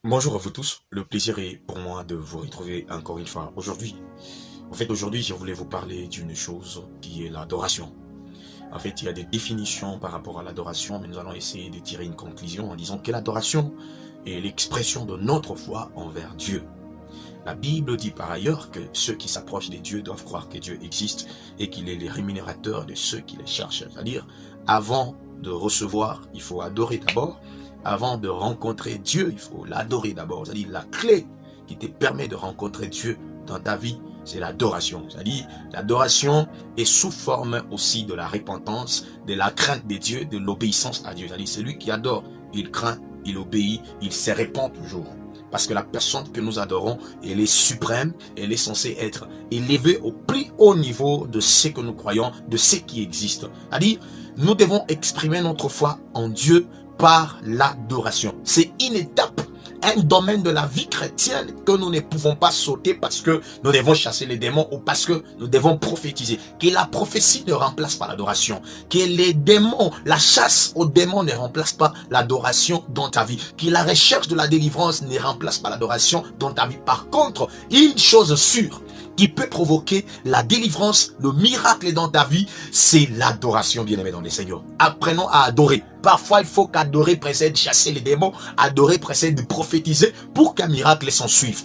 Bonjour à vous tous, le plaisir est pour moi de vous retrouver encore une fois aujourd'hui. Aujourd'hui, je voulais vous parler d'une chose qui est l'adoration. Il y a des définitions par rapport à l'adoration, mais nous allons essayer de tirer une conclusion en disant que l'adoration est l'expression de notre foi envers Dieu. La Bible dit par ailleurs que ceux qui s'approchent de Dieu doivent croire que Dieu existe et qu'il est le rémunérateur de ceux qui les cherchent. C'est-à-dire, avant de recevoir, il faut adorer d'abord. Avant de rencontrer Dieu, il faut l'adorer d'abord. C'est-à-dire, la clé qui te permet de rencontrer Dieu dans ta vie, c'est l'adoration. C'est-à-dire, l'adoration est sous forme aussi de la repentance, de la crainte de Dieu, de l'obéissance à Dieu. C'est-à-dire, celui qui adore, il craint, il obéit, il se répand toujours. Parce que la personne que nous adorons, elle est suprême, elle est censée être élevée au plus haut niveau de ce que nous croyons, de ce qui existe. C'est-à-dire, nous devons exprimer notre foi en Dieu par l'adoration. C'est une étape, un domaine de la vie chrétienne que nous ne pouvons pas sauter parce que nous devons chasser les démons ou parce que nous devons prophétiser. Que la prophétie ne remplace pas l'adoration. Que les démons, la chasse aux démons ne remplace pas l'adoration dans ta vie. Que la recherche de la délivrance ne remplace pas l'adoration dans ta vie. Par contre, une chose sûre qui peut provoquer la délivrance, le miracle dans ta vie, c'est l'adoration, bien-aimé dans les Seigneurs. Apprenons à adorer. Parfois, il faut qu'adorer précède chasser les démons, adorer précède de prophétiser pour qu'un miracle s'en suive.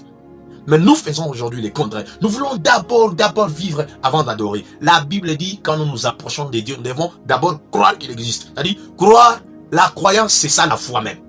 Mais nous faisons aujourd'hui les contraires. Nous voulons d'abord vivre avant d'adorer. La Bible dit, quand nous nous approchons de Dieu, nous devons d'abord croire qu'il existe. C'est-à-dire, croire, la croyance, c'est ça la foi même.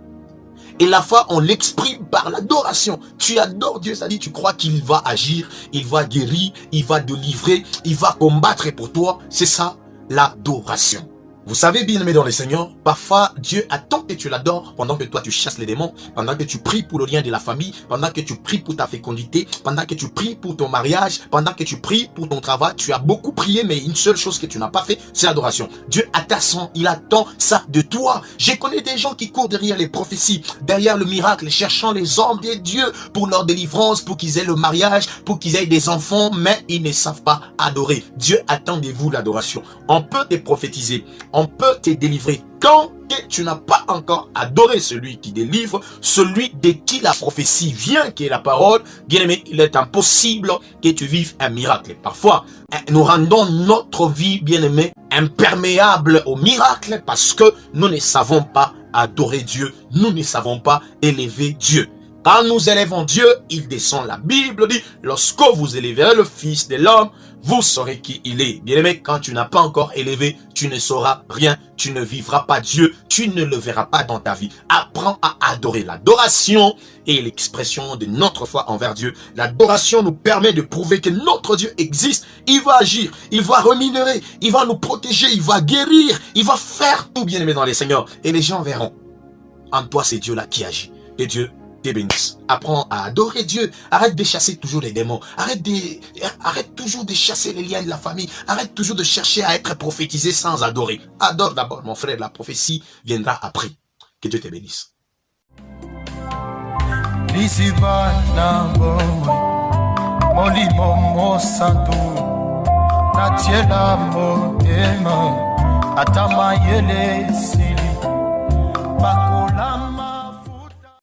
Et la foi, on l'exprime par l'adoration. Tu adores Dieu, c'est-à-dire tu crois qu'il va agir, il va guérir, il va délivrer, il va combattre pour toi. C'est ça, l'adoration. Vous savez, bien aimé dans les Seigneurs, parfois Dieu attend que tu l'adores pendant que toi tu chasses les démons, pendant que tu pries pour le lien de la famille, pendant que tu pries pour ta fécondité, pendant que tu pries pour ton mariage, pendant que tu pries pour ton travail. Tu as beaucoup prié, mais une seule chose que tu n'as pas fait, c'est l'adoration. Dieu attend, il attend ça de toi. Je connais des gens qui courent derrière les prophéties, derrière le miracle, cherchant les hommes de Dieu pour leur délivrance, pour qu'ils aient le mariage, pour qu'ils aient des enfants, mais ils ne savent pas adorer. Dieu attend de vous l'adoration. On peut te prophétiser, on peut te délivrer quand tu n'as pas encore adoré celui qui délivre, celui de qui la prophétie vient, qui est la parole. Bien aimé, il est impossible que tu vives un miracle. Parfois, nous rendons notre vie, bien aimé, imperméable au miracle parce que nous ne savons pas adorer Dieu, nous ne savons pas élever Dieu. Quand nous élevons Dieu, il descend. La Bible dit, lorsque vous élèverez le Fils de l'homme, vous saurez qui il est. Bien aimé, quand tu n'as pas encore élevé, tu ne sauras rien. Tu ne vivras pas Dieu. Tu ne le verras pas dans ta vie. Apprends à adorer. L'adoration est l'expression de notre foi envers Dieu. L'adoration nous permet de prouver que notre Dieu existe. Il va agir. Il va rémunérer. Il va nous protéger. Il va guérir. Il va faire tout, bien aimé dans les Seigneurs. Et les gens verront. En toi, c'est Dieu là qui agit. Et Dieu te bénisse. Apprends à adorer Dieu. Arrête de chasser toujours les démons. Arrête toujours de chasser les liens de la famille. Arrête toujours de chercher à être prophétisé sans adorer. Adore d'abord, mon frère. La prophétie viendra après. Que Dieu te bénisse. Atama yele sila